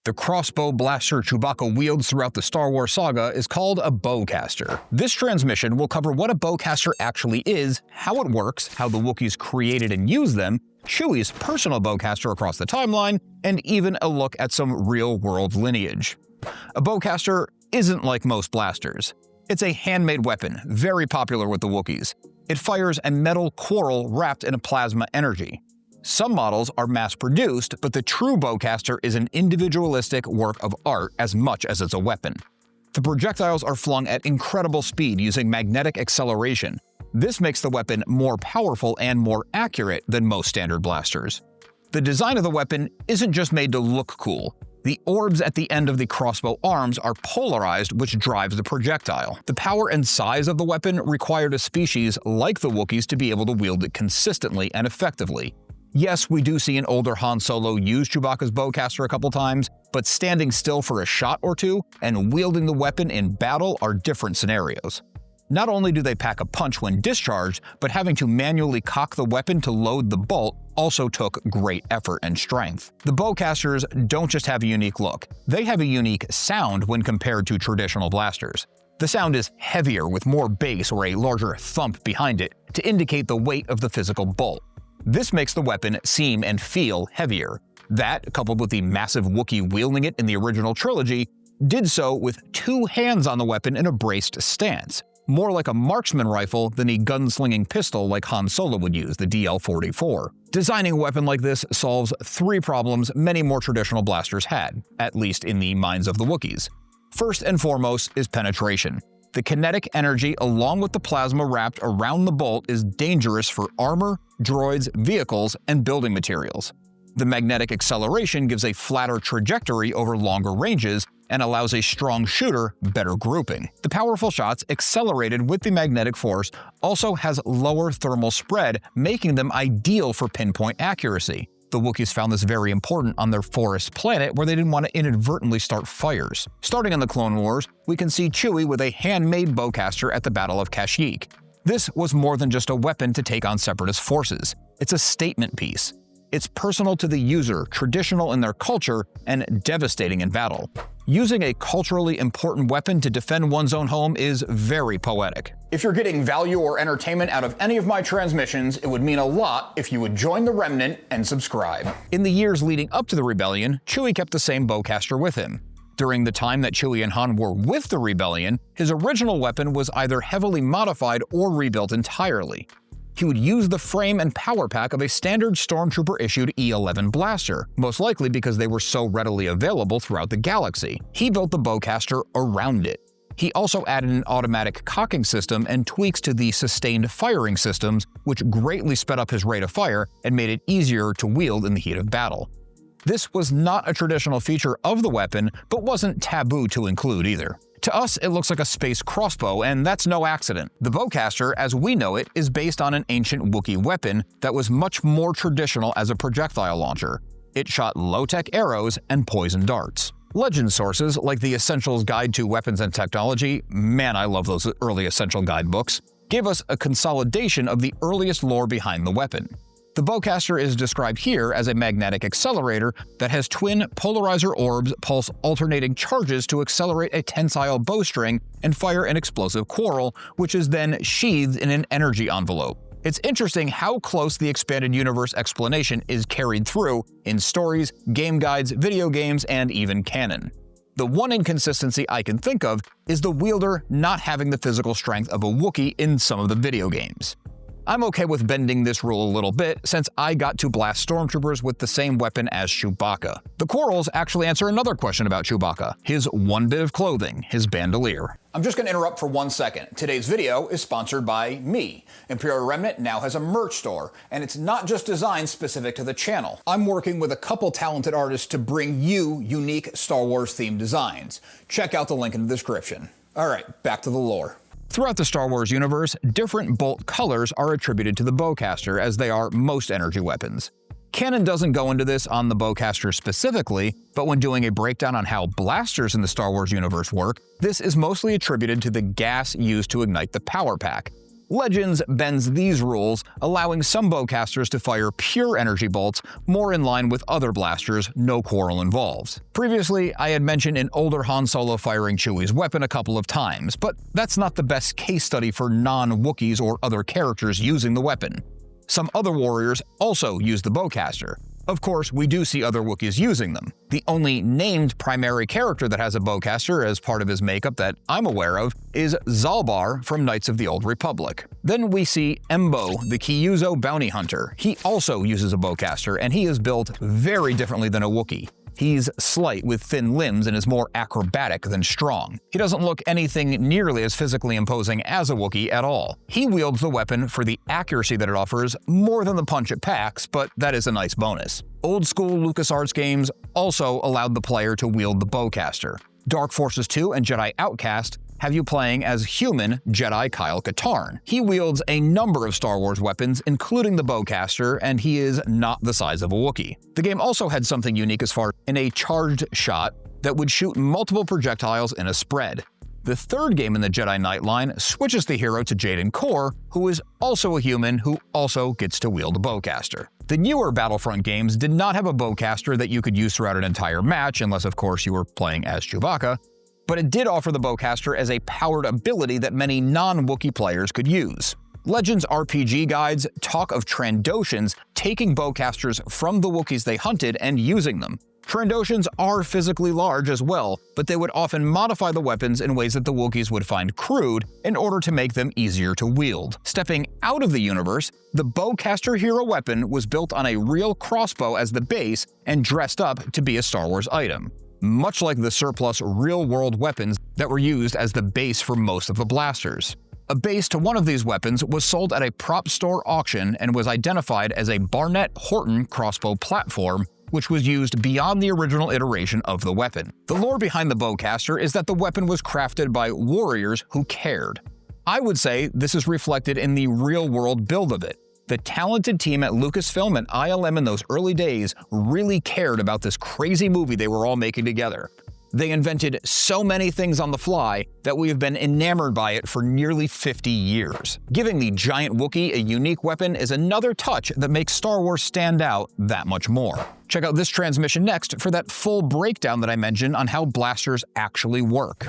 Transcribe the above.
The crossbow-blaster Chewbacca wields throughout the Star Wars saga is called a Bowcaster. This transmission will cover what a Bowcaster actually is, how it works, how the Wookiees created and used them, Chewie's personal Bowcaster across the timeline, and even a look at some real-world lineage. A Bowcaster isn't like most blasters. It's a handmade weapon, very popular with the Wookiees. It fires a metal quarrel wrapped in a plasma energy. Some models are mass-produced, but the true Bowcaster is an individualistic work of art as much as it's a weapon. The projectiles are flung at incredible speed using magnetic acceleration. This makes the weapon more powerful and more accurate than most standard blasters. The design of the weapon isn't just made to look cool. The orbs at the end of the crossbow arms are polarized, which drives the projectile. The power and size of the weapon required a species like the Wookiees to be able to wield it consistently and effectively. Yes, we do see an older Han Solo use Chewbacca's Bowcaster a couple times, but standing still for a shot or two and wielding the weapon in battle are different scenarios. Not only do they pack a punch when discharged, but having to manually cock the weapon to load the bolt also took great effort and strength. The Bowcasters don't just have a unique look, they have a unique sound when compared to traditional blasters. The sound is heavier with more bass or a larger thump behind it to indicate the weight of the physical bolt. This makes the weapon seem and feel heavier. That, coupled with the massive Wookiee wielding it in the original trilogy, did so with two hands on the weapon in a braced stance, more like a marksman rifle than a gunslinging pistol like Han Solo would use, the DL-44. Designing a weapon like this solves three problems many more traditional blasters had, at least in the minds of the Wookiees. First and foremost is penetration. The kinetic energy along with the plasma wrapped around the bolt is dangerous for armor, droids, vehicles, and building materials. The magnetic acceleration gives a flatter trajectory over longer ranges and allows a strong shooter better grouping. The powerful shots accelerated with the magnetic force also has lower thermal spread, making them ideal for pinpoint accuracy. The Wookiees found this very important on their forest planet where they didn't want to inadvertently start fires. Starting in the Clone Wars, we can see Chewie with a handmade Bowcaster at the Battle of Kashyyyk. This was more than just a weapon to take on separatist forces. It's a statement piece. It's personal to the user, traditional in their culture, and devastating in battle. Using a culturally important weapon to defend one's own home is very poetic. If you're getting value or entertainment out of any of my transmissions, it would mean a lot if you would join the Remnant and subscribe. In the years leading up to the rebellion, Chewie kept the same Bowcaster with him. During the time that Chewie and Han were with the rebellion, his original weapon was either heavily modified or rebuilt entirely. He would use the frame and power pack of a standard Stormtrooper-issued E-11 blaster, most likely because they were so readily available throughout the galaxy. He built the Bowcaster around it. He also added an automatic cocking system and tweaks to the sustained firing systems, which greatly sped up his rate of fire and made it easier to wield in the heat of battle. This was not a traditional feature of the weapon, but wasn't taboo to include either. To us, it looks like a space crossbow, and that's no accident. The Bowcaster, as we know it, is based on an ancient Wookiee weapon that was much more traditional as a projectile launcher. It shot low-tech arrows and poison darts. Legend sources, like the Essentials Guide to Weapons and Technology, man I love those early Essential guidebooks, gave us a consolidation of the earliest lore behind the weapon. The Bowcaster is described here as a magnetic accelerator that has twin polarizer orbs pulse alternating charges to accelerate a tensile bowstring and fire an explosive quarrel, which is then sheathed in an energy envelope. It's interesting how close the expanded universe explanation is carried through in stories, game guides, video games, and even canon. The one inconsistency I can think of is the wielder not having the physical strength of a Wookiee in some of the video games. I'm okay with bending this rule a little bit, since I got to blast stormtroopers with the same weapon as Chewbacca. The quarrels actually answer another question about Chewbacca, his one bit of clothing, his bandolier. I'm just going to interrupt for 1 second. Today's video is sponsored by me. Imperial Remnant now has a merch store, and it's not just designs specific to the channel. I'm working with a couple talented artists to bring you unique Star Wars themed designs. Check out the link in the description. Alright, back to the lore. Throughout the Star Wars universe, different bolt colors are attributed to the Bowcaster, as they are most energy weapons. Canon doesn't go into this on the Bowcaster specifically, but when doing a breakdown on how blasters in the Star Wars universe work, this is mostly attributed to the gas used to ignite the power pack. Legends bends these rules, allowing some bowcasters to fire pure energy bolts more in line with other blasters, no quarrel involved. Previously, I had mentioned an older Han Solo firing Chewie's weapon a couple of times, but that's not the best case study for non-Wookiees or other characters using the weapon. Some other warriors also use the bowcaster. Of course, we do see other Wookiees using them. The only named primary character that has a bowcaster as part of his makeup that I'm aware of is Zalbar from Knights of the Old Republic. Then we see Embo, the Kyuzo bounty hunter. He also uses a bowcaster, and he is built very differently than a Wookiee. He's slight with thin limbs and is more acrobatic than strong. He doesn't look anything nearly as physically imposing as a Wookiee at all. He wields the weapon for the accuracy that it offers more than the punch it packs, but that is a nice bonus. Old school LucasArts games also allowed the player to wield the bowcaster. Dark Forces 2 and Jedi Outcast have you playing as human Jedi Kyle Katarn. He wields a number of Star Wars weapons, including the bowcaster, and he is not the size of a Wookiee. The game also had something unique as far as a charged shot that would shoot multiple projectiles in a spread. The third game in the Jedi Knight line switches the hero to Jaden Korr, who is also a human who also gets to wield a bowcaster. The newer Battlefront games did not have a bowcaster that you could use throughout an entire match, unless of course you were playing as Chewbacca, but it did offer the bowcaster as a powered ability that many non-Wookiee players could use. Legends RPG guides talk of Trandoshans taking bowcasters from the Wookiees they hunted and using them. Trandoshans are physically large as well, but they would often modify the weapons in ways that the Wookiees would find crude in order to make them easier to wield. Stepping out of the universe, the bowcaster hero weapon was built on a real crossbow as the base and dressed up to be a Star Wars item, much like the surplus real-world weapons that were used as the base for most of the blasters. A base to one of these weapons was sold at a prop store auction and was identified as a Barnett Horton crossbow platform, which was used beyond the original iteration of the weapon. The lore behind the bowcaster is that the weapon was crafted by warriors who cared. I would say this is reflected in the real-world build of it. The talented team at Lucasfilm and ILM in those early days really cared about this crazy movie they were all making together. They invented so many things on the fly that we have been enamored by it for nearly 50 years. Giving the giant Wookiee a unique weapon is another touch that makes Star Wars stand out that much more. Check out this transmission next for that full breakdown that I mentioned on how blasters actually work.